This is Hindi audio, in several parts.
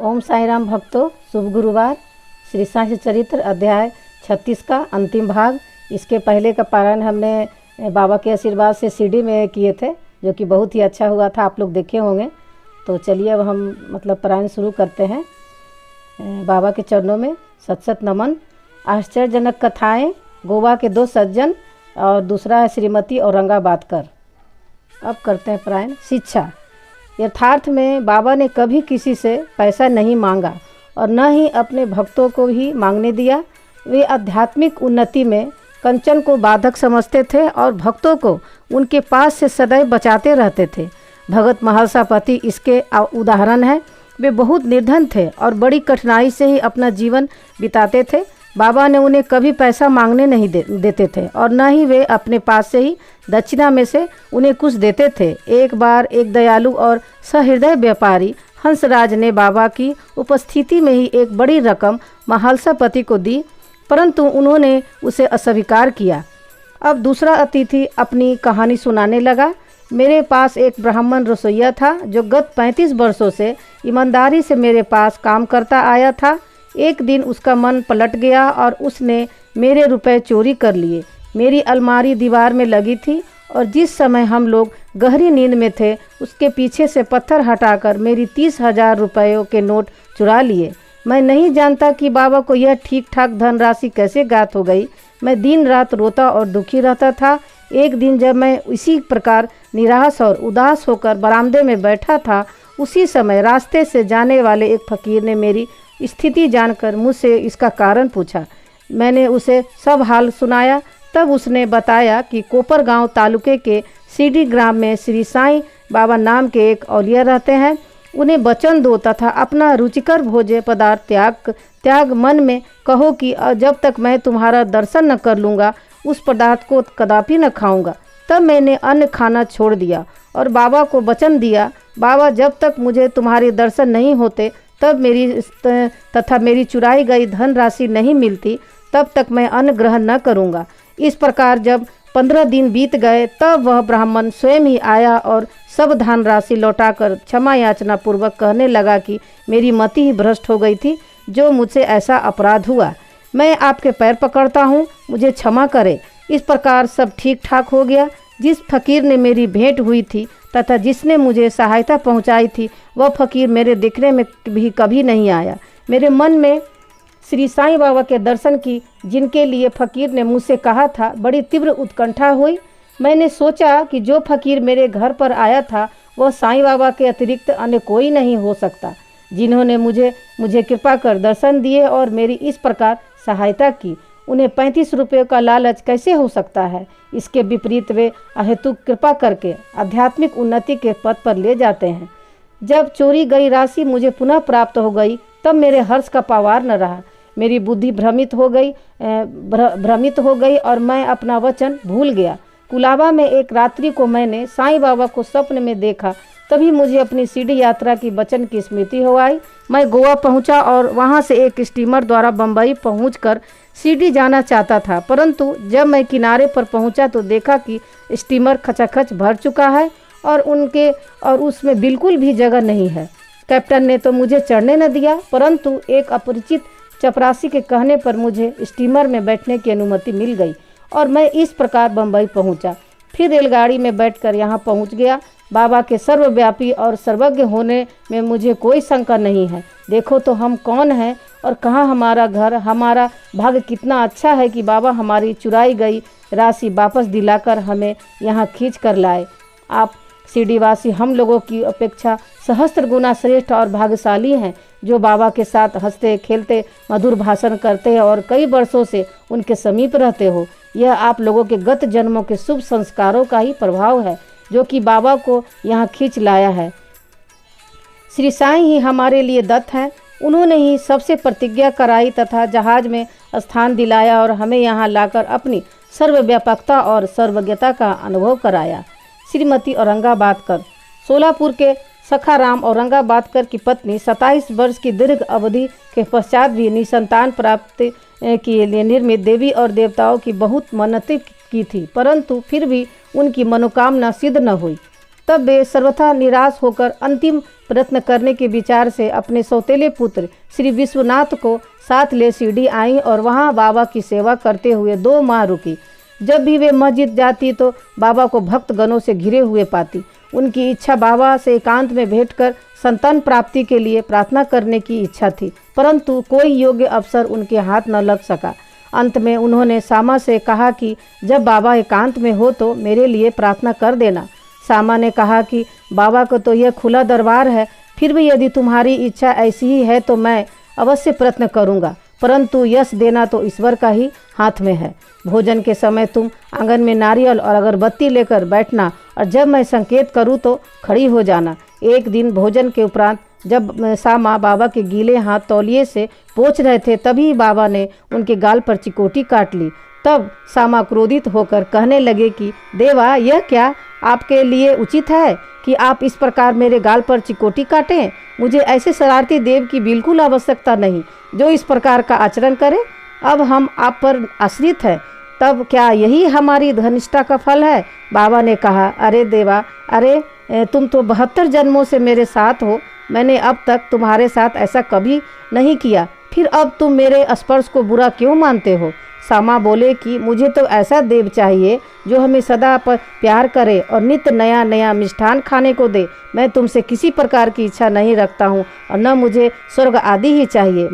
ओम साई राम भक्तों, शुभ गुरुवार। श्री साई चरित्र अध्याय 36 का अंतिम भाग। इसके पहले का पारायण हमने बाबा के आशीर्वाद से सीडी में किए थे, जो कि बहुत ही अच्छा हुआ था, आप लोग देखे होंगे। तो चलिए अब हम पारायण शुरू करते हैं। बाबा के चरणों में सत सत नमन। आश्चर्यजनक कथाएं, गोवा के दो सज्जन और दूसरा है श्रीमती औरंगाबाद कर। अब करते हैं पारायण। शिक्षा। यथार्थ में बाबा ने कभी किसी से पैसा नहीं मांगा और न ही अपने भक्तों को ही मांगने दिया। वे आध्यात्मिक उन्नति में कंचन को बाधक समझते थे और भक्तों को उनके पास से सदैव बचाते रहते थे। भगत महालसापति इसके उदाहरण है। वे बहुत निर्धन थे और बड़ी कठिनाई से ही अपना जीवन बिताते थे। बाबा ने उन्हें कभी पैसा मांगने नहीं देते थे और न ही वे अपने पास से ही दक्षिणा में से उन्हें कुछ देते थे। एक बार एक दयालु और सहृदय व्यापारी हंसराज ने बाबा की उपस्थिति में ही एक बड़ी रकम महालसापति को दी, परंतु उन्होंने उसे अस्वीकार किया। अब दूसरा अतिथि अपनी कहानी सुनाने लगा। मेरे पास एक ब्राह्मण रसोइया था जो गत 35 वर्षों से ईमानदारी से मेरे पास काम करता आया था। एक दिन उसका मन पलट गया और उसने मेरे रुपए चोरी कर लिए। मेरी अलमारी दीवार में लगी थी और जिस समय हम लोग गहरी नींद में थे, उसके पीछे से पत्थर हटाकर मेरी 30,000 रुपयों के नोट चुरा लिए। मैं नहीं जानता कि बाबा को यह ठीक ठाक धनराशि कैसे ज्ञात हो गई। मैं दिन रात रोता और दुखी रहता था। एक दिन जब मैं इसी प्रकार निराश और उदास होकर बरामदे में बैठा था, उसी समय रास्ते से जाने वाले एक फकीर ने मेरी स्थिति जानकर मुझसे इसका कारण पूछा। मैंने उसे सब हाल सुनाया। तब उसने बताया कि कोपर गांव तालुके के सीडी ग्राम में श्री साईं बाबा नाम के एक औलिया रहते हैं। उन्हें वचन दो तथा अपना रुचिकर भोज्य पदार्थ त्याग मन में कहो कि जब तक मैं तुम्हारा दर्शन न कर लूँगा उस पदार्थ को कदापि न खाऊंगा। तब मैंने अन्न खाना छोड़ दिया और बाबा को वचन दिया, बाबा जब तक मुझे तुम्हारे दर्शन नहीं होते तब मेरी चुराई गई धनराशि नहीं मिलती, तब तक मैं अन्न ग्रहण न करूंगा। इस प्रकार जब 15 दिन बीत गए तब वह ब्राह्मण स्वयं ही आया और सब धनराशि लौटाकर क्षमा याचना पूर्वक कहने लगा कि मेरी मति ही भ्रष्ट हो गई थी, जो मुझसे ऐसा अपराध हुआ। मैं आपके पैर पकड़ता हूँ, मुझे क्षमा करें। इस प्रकार सब ठीक ठाक हो गया। जिस फकीर ने मेरी भेंट हुई थी तथा जिसने मुझे सहायता पहुंचाई थी, वह फकीर मेरे देखने में भी कभी नहीं आया। मेरे मन में श्री साईं बाबा के दर्शन की जिनके लिए फकीर ने मुझसे कहा था, बड़ी तीव्र उत्कंठा हुई। मैंने सोचा कि जो फकीर मेरे घर पर आया था वह साईं बाबा के अतिरिक्त अन्य कोई नहीं हो सकता, जिन्होंने मुझे कृपा कर दर्शन दिए और मेरी इस प्रकार सहायता की। उन्हें 35 रुपये का लालच कैसे हो सकता है। इसके विपरीत वे अहेतुक कृपा करके आध्यात्मिक उन्नति के पथ पर ले जाते हैं। जब चोरी गई राशि मुझे पुनः प्राप्त हो गई तब मेरे हर्ष का पावार न रहा। मेरी बुद्धि भ्रमित हो गई और मैं अपना वचन भूल गया। कुलाबा में एक रात्रि को मैंने साईं बाबा को स्वप्न में देखा। तभी मुझे अपनी सीडी यात्रा की वचन की स्मृति हो आई। मैं गोवा पहुंचा और वहां से एक स्टीमर द्वारा बम्बई पहुंचकर सीडी जाना चाहता था, परंतु जब मैं किनारे पर पहुंचा तो देखा कि स्टीमर खचाखच भर चुका है और उसमें बिल्कुल भी जगह नहीं है। कैप्टन ने तो मुझे चढ़ने न दिया, परंतु एक अपरिचित चपरासी के कहने पर मुझे स्टीमर में बैठने की अनुमति मिल गई और मैं इस प्रकार बम्बई पहुंचा। फिर रेलगाड़ी में बैठकर यहाँ पहुँच गया। बाबा के सर्वव्यापी और सर्वज्ञ होने में मुझे कोई शंका नहीं है। देखो तो हम कौन हैं और कहाँ हमारा घर। हमारा भाग्य कितना अच्छा है कि बाबा हमारी चुराई गई राशि वापस दिलाकर हमें यहाँ खींच कर लाए। आप सीडीवासी हम लोगों की अपेक्षा सहस्त्र गुना श्रेष्ठ और भाग्यशाली हैं, जो बाबा के साथ हंसते खेलते मधुर भाषण करते हैं और कई वर्षों से उनके समीप रहते हो। यह आप लोगों के गत जन्मों के शुभ संस्कारों का ही प्रभाव है, जो कि बाबा को यहाँ खींच लाया है। श्री साईं ही हमारे लिए दत्त हैं। उन्होंने ही सबसे प्रतिज्ञा कराई तथा जहाज में स्थान दिलाया और हमें यहाँ लाकर अपनी सर्वव्यापकता और सर्वज्ञता का अनुभव कराया। श्रीमती औरंगाबाद कर। सोलापुर के सखाराम औरंगाबादकर की पत्नी 27 वर्ष की दीर्घ अवधि के पश्चात भी निसंतान प्राप्ति के लिए निर्मित देवी और देवताओं की बहुत मन्नतें की थी, परंतु फिर भी उनकी मनोकामना सिद्ध न हुई। तब वे सर्वथा निराश होकर अंतिम प्रयत्न करने के विचार से अपने सौतेले पुत्र श्री विश्वनाथ को साथ ले शिरडी आई और वहां बाबा की सेवा करते हुए 2 माह रुकी। जब भी वे मस्जिद जाती तो बाबा को भक्त गणों से घिरे हुए पाती। उनकी इच्छा बाबा से एकांत में भेंटकर संतान प्राप्ति के लिए प्रार्थना करने की इच्छा थी, परंतु कोई योग्य अवसर उनके हाथ न लग सका। अंत में उन्होंने सामा से कहा कि जब बाबा एकांत में हो तो मेरे लिए प्रार्थना कर देना। सामा ने कहा कि बाबा को तो यह खुला दरबार है, फिर भी यदि तुम्हारी इच्छा ऐसी ही है तो मैं अवश्य प्रयत्न करूँगा, परंतु यश देना तो ईश्वर का ही हाथ में है। भोजन के समय तुम आंगन में नारियल और अगरबत्ती लेकर बैठना और जब मैं संकेत करूँ तो खड़ी हो जाना। एक दिन भोजन के उपरांत जब सामा बाबा के गीले हाथ तौलिए से पोंछ रहे थे, तभी बाबा ने उनके गाल पर चिकोटी काट ली। तब सामा क्रोधित होकर कहने लगे कि देवा, यह क्या आपके लिए उचित है कि आप इस प्रकार मेरे गाल पर चिकोटी काटें? मुझे ऐसे शरारती देव की बिल्कुल आवश्यकता नहीं जो इस प्रकार का आचरण करे। अब हम आप पर आश्रित हैं, तब क्या यही हमारी धनिष्ठा का फल है? बाबा ने कहा, अरे देवा, अरे तुम तो 72 जन्मों से मेरे साथ हो, मैंने अब तक तुम्हारे साथ ऐसा कभी नहीं किया, फिर अब तुम मेरे स्पर्श को बुरा क्यों मानते हो? सामा बोले कि मुझे तो ऐसा देव चाहिए जो हमें सदा पर प्यार करे और नित्य नया नया मिष्ठान खाने को दे। मैं तुमसे किसी प्रकार की इच्छा नहीं रखता हूँ और न मुझे स्वर्ग आदि ही चाहिए।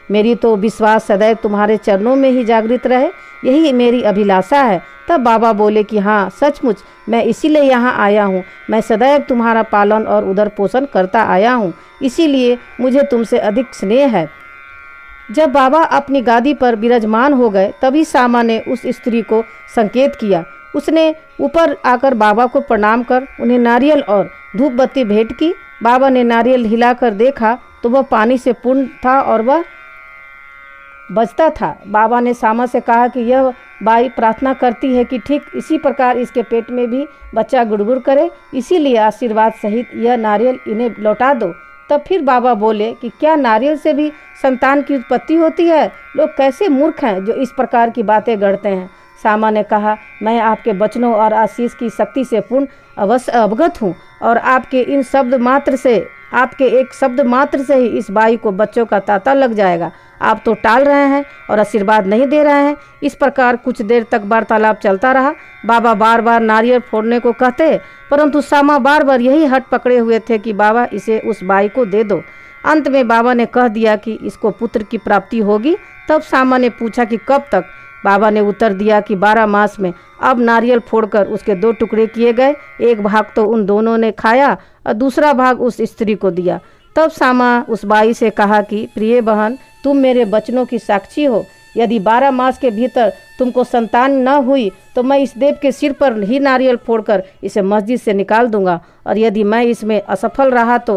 मेरी तो विश्वास सदैव तुम्हारे चरणों में ही जागृत रहे, यही मेरी अभिलाषा है। तब बाबा बोले कि हाँ, सचमुच मैं इसीलिए यहाँ आया हूँ। मैं सदैव तुम्हारा पालन और उदर पोषण करता आया हूँ, इसीलिए मुझे तुमसे अधिक स्नेह है। जब बाबा अपनी गादी पर विराजमान हो गए, तभी सामा ने उस स्त्री को संकेत किया। उसने ऊपर आकर बाबा को प्रणाम कर उन्हें नारियल और धूप बत्ती भेंट की। बाबा ने नारियल हिलाकर देखा तो वह पानी से पूर्ण था और वह बजता था। बाबा ने सामा से कहा कि यह बाई प्रार्थना करती है कि ठीक इसी प्रकार इसके पेट में भी बच्चा गुड़गुड़ करे, इसीलिए आशीर्वाद सहित यह नारियल इन्हें लौटा दो। तब फिर बाबा बोले कि क्या नारियल से भी संतान की उत्पत्ति होती है? लोग कैसे मूर्ख हैं जो इस प्रकार की बातें गढ़ते हैं। सामा ने कहा, मैं आपके वचनों और आशीष की शक्ति से पूर्ण अवश्य अवगत हूँ और आपके एक शब्द मात्र से ही इस बाई को बच्चों का तांता लग जाएगा। आप तो टाल रहे हैं और आशीर्वाद नहीं दे रहे हैं। इस प्रकार कुछ देर तक वार्तालाप चलता रहा। बाबा बार बार नारियल फोड़ने को कहते, परंतु सामा बार बार यही हट पकड़े हुए थे कि बाबा इसे उस बाई को दे दो। अंत में बाबा ने कह दिया कि इसको पुत्र की प्राप्ति होगी। तब सामा ने पूछा कि कब तक? बाबा ने उत्तर दिया कि 12 मास में। अब नारियल फोड़कर उसके 2 टुकड़े किए गए, एक भाग तो उन दोनों ने खाया और दूसरा भाग उस स्त्री को दिया। तब सामा उस बाई से कहा कि प्रिय बहन, तुम मेरे वचनों की साक्षी हो। यदि 12 मास के भीतर तुमको संतान न हुई तो मैं इस देव के सिर पर ही नारियल फोड़कर इसे मस्जिद से निकाल दूंगा, और यदि मैं इसमें असफल रहा तो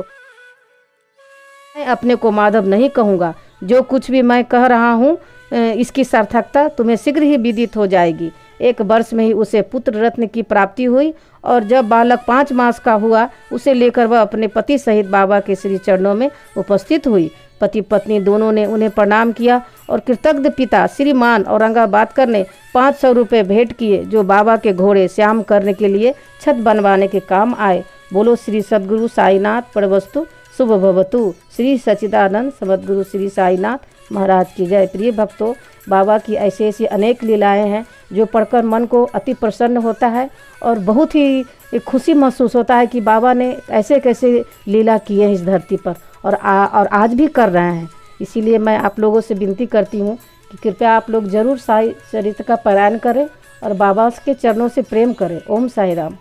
मैं अपने को माधव नहीं कहूँगा। जो कुछ भी मैं कह रहा हूँ इसकी सार्थकता तुम्हें शीघ्र ही विदित हो जाएगी। 1 वर्ष में ही उसे पुत्र रत्न की प्राप्ति हुई और जब बालक 5 मास का हुआ, उसे लेकर वह अपने पति सहित बाबा के श्री चरणों में उपस्थित हुई। पति पत्नी दोनों ने उन्हें प्रणाम किया और कृतज्ञ पिता श्रीमान औरंगाबाद करने 500 रुपये भेंट किए, जो बाबा के घोड़े श्याम करने के लिए छत बनवाने के काम आए। बोलो श्री सद्गुरु साईनाथ परवस्तु शुभ भवतु। श्री सच्चिदानंद सद्गुरु श्री साईनाथ महाराज की जय। प्रिय भक्तों, बाबा की ऐसी ऐसी अनेक लीलाएं हैं जो पढ़कर मन को अति प्रसन्न होता है और बहुत ही खुशी महसूस होता है कि बाबा ने ऐसे कैसे लीला की है इस धरती पर और आज भी कर रहे हैं। इसीलिए मैं आप लोगों से विनती करती हूँ कि कृपया आप लोग जरूर साई चरित्र का पारायण करें और बाबा के चरणों से प्रेम करें। ओम साई राम।